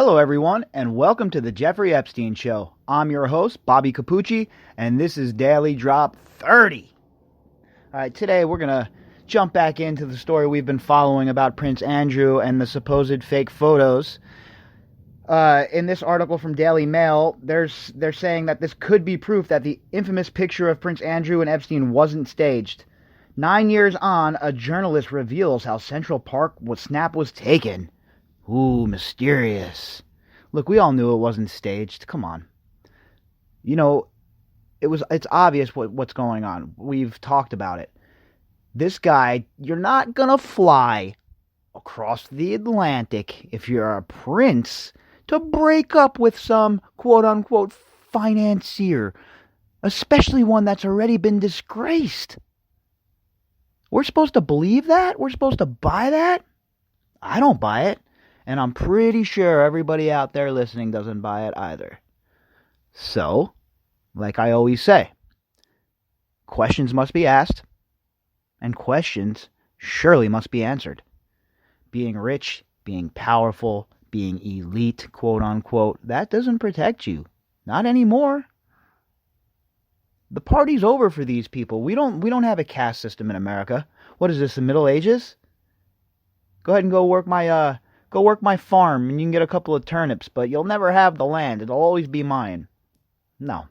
Hello, everyone, and welcome to the Jeffrey Epstein Show. I'm your host, Bobby Capucci, and this is Daily Drop 30. All right, today we're going to jump back into the story we've been following about Prince Andrew and the supposed fake photos. In this article from Daily Mail, they're saying that this could be proof that the infamous picture of Prince Andrew and Epstein wasn't staged. 9 years on, a journalist reveals how Central Park snap was taken. Ooh, mysterious. Look, we all knew it wasn't staged. Come on. You know, it's obvious what's going on. We've talked about it. This guy, you're not gonna fly across the Atlantic if you're a prince to break up with some quote-unquote financier, especially one that's already been disgraced. We're supposed to believe that? We're supposed to buy that? I don't buy it. And I'm pretty sure everybody out there listening doesn't buy it either. So, like I always say, questions must be asked, and questions surely must be answered. Being rich, being powerful, being elite, quote unquote, that doesn't protect you. Not anymore. The party's over for these people. We don't have a caste system in America. What is this, the Middle Ages? Go ahead and go work my farm and you can get a couple of turnips, but you'll never have the land. It'll always be mine. No.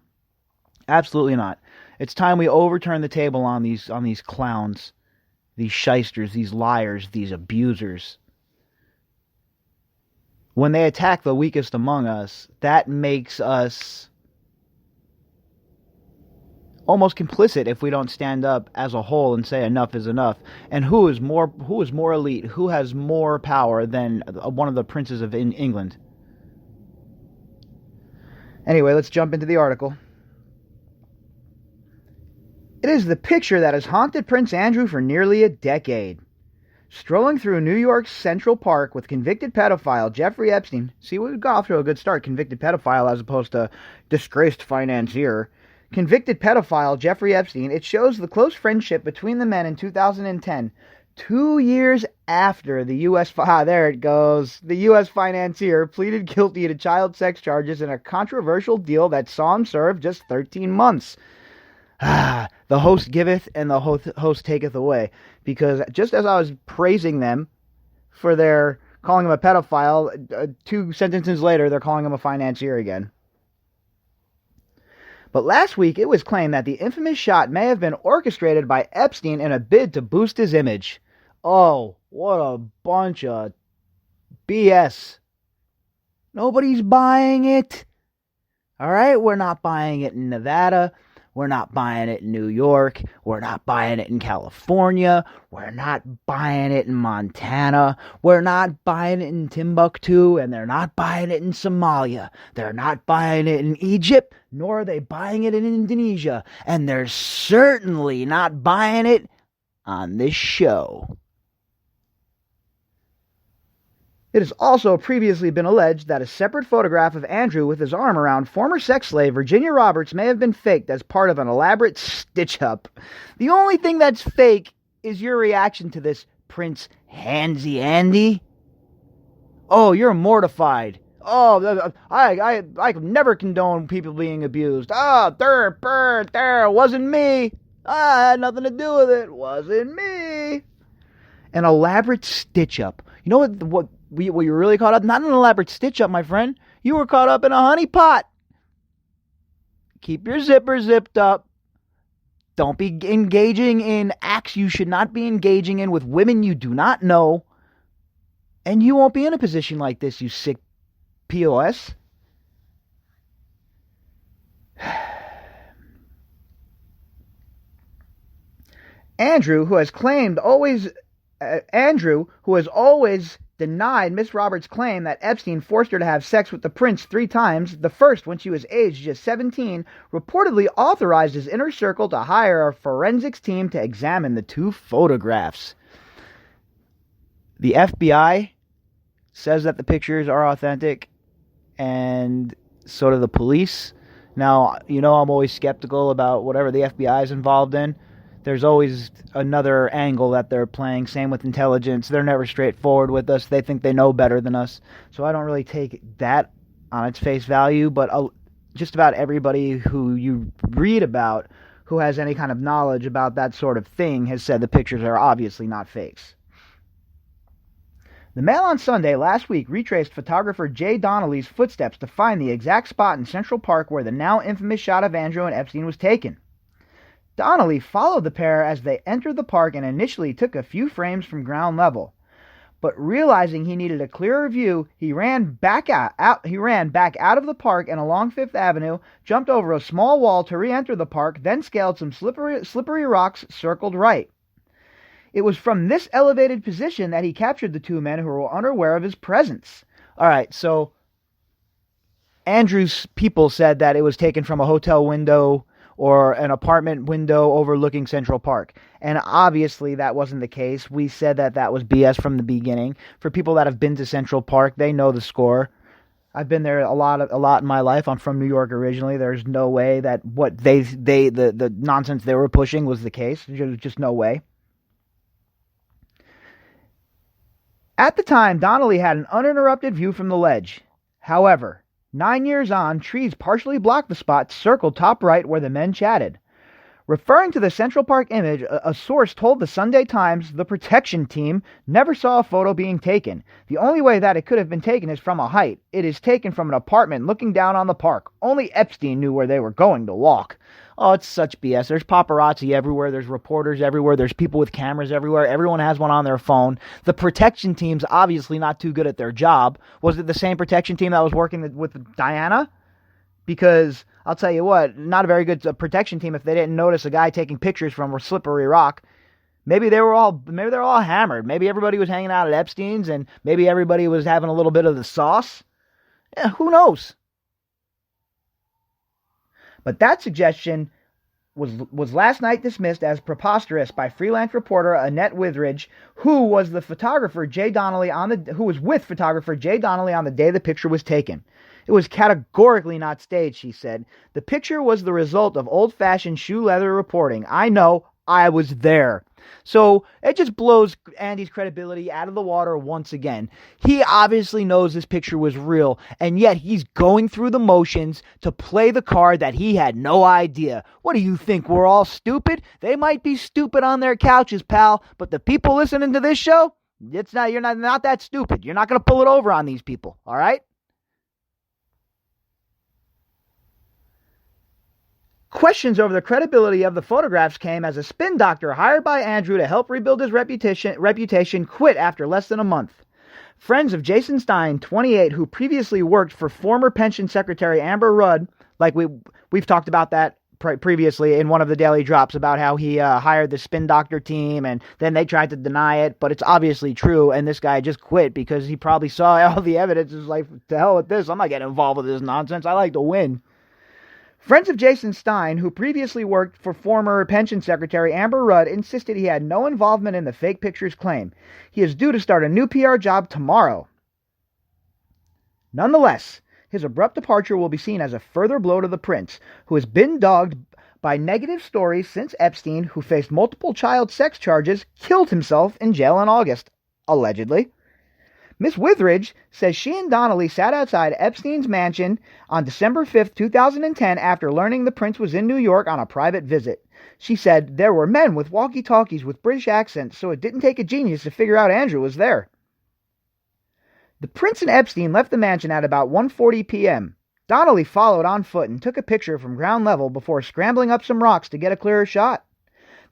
Absolutely not. It's time we overturn the table on these clowns, these shysters, these liars, these abusers. When they attack the weakest among us, that makes us almost complicit if we don't stand up as a whole and say enough is enough. And who is more elite? Who has more power than one of the princes of England? Anyway, let's jump into the article. It is the picture that has haunted Prince Andrew for nearly a decade. Strolling through New York's Central Park with convicted pedophile Jeffrey Epstein. See, we got off to a good start. Convicted pedophile as opposed to disgraced financier. Convicted pedophile Jeffrey Epstein, it shows the close friendship between the men in 2010, 2 years after the U.S. The U.S. financier pleaded guilty to child sex charges in a controversial deal that saw him serve just 13 months. The host giveth and the host taketh away. Because just as I was praising them for their calling him a pedophile, 2 sentences later they're calling him a financier again. But last week, it was claimed that the infamous shot may have been orchestrated by Epstein in a bid to boost his image. Oh, what a bunch of BS. Nobody's buying it. All right, we're not buying it in Nevada. We're not buying it in New York. We're not buying it in California. We're not buying it in Montana. We're not buying it in Timbuktu. And they're not buying it in Somalia. They're not buying it in Egypt, nor are they buying it in Indonesia. And they're certainly not buying it on this show. It has also previously been alleged that a separate photograph of Andrew with his arm around former sex slave Virginia Roberts may have been faked as part of an elaborate stitch-up. The only thing that's fake is your reaction to this, Prince Handsy Andy. Oh, you're mortified. Oh, I never condone people being abused. Oh, there, wasn't me. I had nothing to do with it. Wasn't me. An elaborate stitch-up. You know what you were really caught up? Not an elaborate stitch-up, my friend. You were caught up in a honeypot. Keep your zipper zipped up. Don't be engaging in acts you should not be engaging in with women you do not know. And you won't be in a position like this, you sick POS. Andrew, who has always denied Miss Roberts' claim that Epstein forced her to have sex with the prince 3 times, the first when she was aged just 17, reportedly authorized his inner circle to hire a forensics team to examine the 2 photographs. The FBI says that the pictures are authentic, and so do the police. Now, you know I'm always skeptical about whatever the FBI is involved in. there's always another angle that they're playing. Same with intelligence. They're never straightforward with us. They think they know better than us. So I don't really take that on its face value, but just about everybody who you read about who has any kind of knowledge about that sort of thing has said the pictures are obviously not fakes. The Mail on Sunday last week retraced photographer Jay Donnelly's footsteps to find the exact spot in Central Park where the now infamous shot of Andrew and Epstein was taken. Donnelly followed the pair as they entered the park and initially took a few frames from ground level. But realizing he needed a clearer view, he ran back out of the park and along Fifth Avenue, jumped over a small wall to re-enter the park, then scaled some slippery rocks circled right. It was from this elevated position that he captured the two men who were unaware of his presence. All right, so Andrew's people said that it was taken from a hotel window or an apartment window overlooking Central Park. And obviously that wasn't the case. We said that that was BS from the beginning. For people that have been to Central Park, they know the score. I've been there a lot in my life. I'm from New York originally. There's no way that what the nonsense they were pushing was the case. There's just no way. At the time, Donnelly had an uninterrupted view from the ledge. However, 9 years on, trees partially blocked the spot circled top right where the men chatted. Referring to the Central Park image, a source told the Sunday Times the protection team never saw a photo being taken. The only way that it could have been taken is from a height. It is taken from an apartment looking down on the park. Only Epstein knew where they were going to walk. Oh, it's such BS. There's paparazzi everywhere. There's reporters everywhere. There's people with cameras everywhere. Everyone has one on their phone. The protection team's obviously not too good at their job. Was it the same protection team that was working with Diana? Because I'll tell you what, not a very good protection team if they didn't notice a guy taking pictures from a slippery rock. Maybe they were all hammered. Maybe everybody was hanging out at Epstein's and maybe everybody was having a little bit of the sauce. Yeah, who knows? But that suggestion was last night dismissed as preposterous by freelance reporter Annette Withridge, who was with photographer Jay Donnelly on the day the picture was taken. It was categorically not staged, she said. The picture was the result of old-fashioned shoe leather reporting. I know, I was there. So it just blows Andy's credibility out of the water once again. He obviously knows this picture was real, and yet he's going through the motions to play the card that he had no idea. What do you think? We're all stupid? They might be stupid on their couches, pal, but the people listening to this show, you're not that stupid. You're not going to pull it over on these people, all right? Questions over the credibility of the photographs came as a spin doctor hired by Andrew to help rebuild his reputation quit after less than a month. Friends of Jason Stein, 28, who previously worked for former pension secretary Amber Rudd, like we've talked about that previously in one of the daily drops about how he hired the spin doctor team and then they tried to deny it, but it's obviously true, and this guy just quit because he probably saw all the evidence. Is like, to hell with this, I'm not getting involved with this nonsense. I like to win. Friends of Jason Stein, who previously worked for former pension secretary Amber Rudd, insisted he had no involvement in the fake pictures claim. He is due to start a new PR job tomorrow. Nonetheless, his abrupt departure will be seen as a further blow to the prince, who has been dogged by negative stories since Epstein, who faced multiple child sex charges, killed himself in jail in August, allegedly. Miss Withridge says she and Donnelly sat outside Epstein's mansion on December 5th, 2010 after learning the prince was in New York on a private visit. She said there were men with walkie-talkies with British accents, so it didn't take a genius to figure out Andrew was there. The prince and Epstein left the mansion at about 1:40 p.m. Donnelly followed on foot and took a picture from ground level before scrambling up some rocks to get a clearer shot.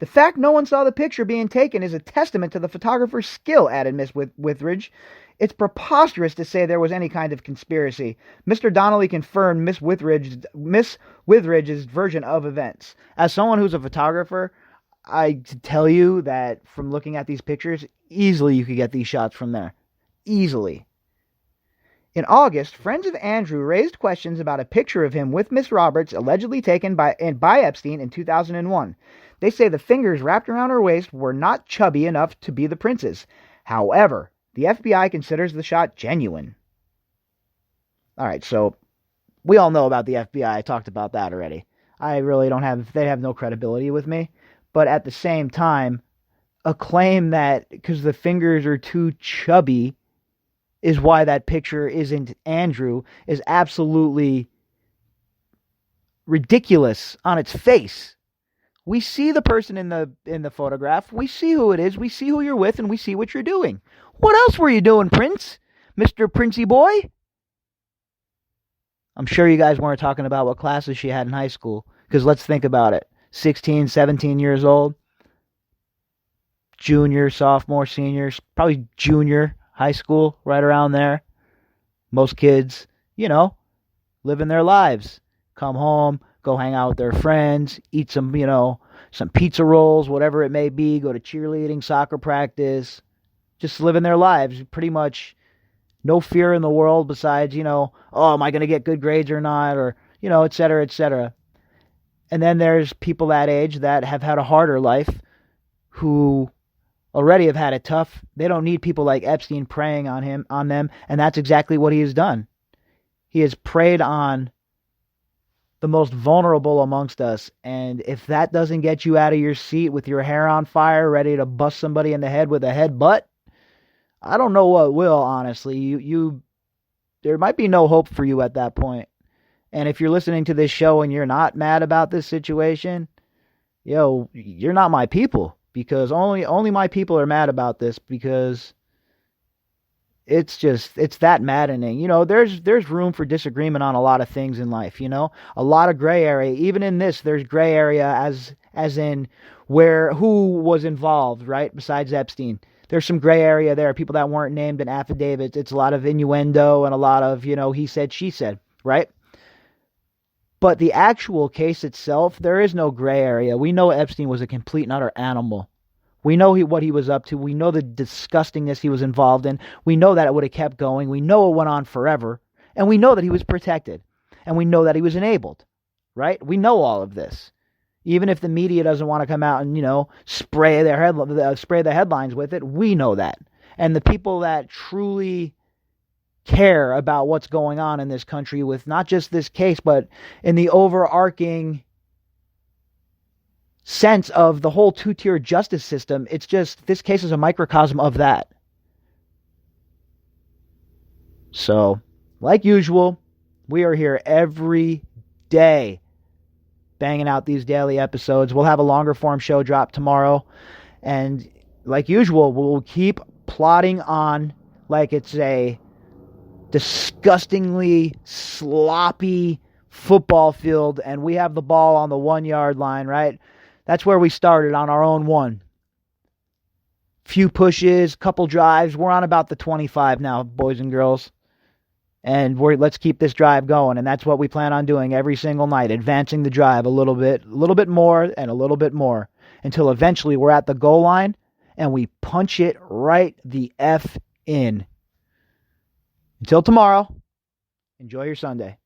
The fact no one saw the picture being taken is a testament to the photographer's skill, added Miss Withridge. It's preposterous to say there was any kind of conspiracy. Mr. Donnelly confirmed Miss Withridge's version of events. As someone who's a photographer, I tell you that from looking at these pictures, easily you could get these shots from there. Easily. In August, friends of Andrew raised questions about a picture of him with Miss Roberts allegedly taken by Epstein in 2001. They say the fingers wrapped around her waist were not chubby enough to be the prince's. However, the FBI considers the shot genuine. All right, so we all know about the FBI. I talked about that already. They have no credibility with me. But at the same time, a claim that because the fingers are too chubby is why that picture isn't Andrew is absolutely ridiculous on its face. We see the person in the photograph. We see who it is. We see who you're with, and we see what you're doing. What else were you doing, Prince? Mr. Princey boy? I'm sure you guys weren't talking about what classes she had in high school. Because let's think about it. 16, 17 years old. Junior, sophomore, senior. Probably junior high school, right around there. Most kids, living their lives. Come home, go hang out with their friends, eat some, some pizza rolls, whatever it may be, go to cheerleading, soccer practice, just living their lives. Pretty much no fear in the world besides, oh, am I going to get good grades or not? Or, et cetera, et cetera. And then there's people that age that have had a harder life who already have had it tough. They don't need people like Epstein preying on them. And that's exactly what he has done. He has preyed on the most vulnerable amongst us. And if that doesn't get you out of your seat with your hair on fire, ready to bust somebody in the head with a headbutt, I don't know what will, honestly. There might be no hope for you at that point. And if you're listening to this show and you're not mad about this situation, you're not my people, because only my people are mad about this, because it's that maddening. There's room for disagreement on a lot of things in life, a lot of gray area. Even in this, there's gray area as in who was involved, right? Besides Epstein. There's some gray area there, people that weren't named in affidavits. It's a lot of innuendo and a lot of, he said, she said, right? But the actual case itself, there is no gray area. We know Epstein was a complete and utter animal. We know what he was up to. We know the disgustingness he was involved in. We know that it would have kept going. We know it went on forever. And we know that he was protected. And we know that he was enabled, right? We know all of this. Even if the media doesn't want to come out and, spray the headlines with it, we know that. And the people that truly care about what's going on in this country with not just this case, but in the overarching sense of the whole two-tier justice system, it's just, this case is a microcosm of that. So, like usual, we are here every day banging out these daily episodes. We'll have a longer form show drop tomorrow. And like usual, we'll keep plodding on like it's a disgustingly sloppy football field and we have the ball on the 1 yard line, right? That's where we started, on our own one. Few pushes, couple drives. We're on about the 25 now, boys and girls. And let's keep this drive going. And that's what we plan on doing every single night, advancing the drive a little bit more, and a little bit more, until eventually we're at the goal line and we punch it right the F in. Until tomorrow, enjoy your Sunday.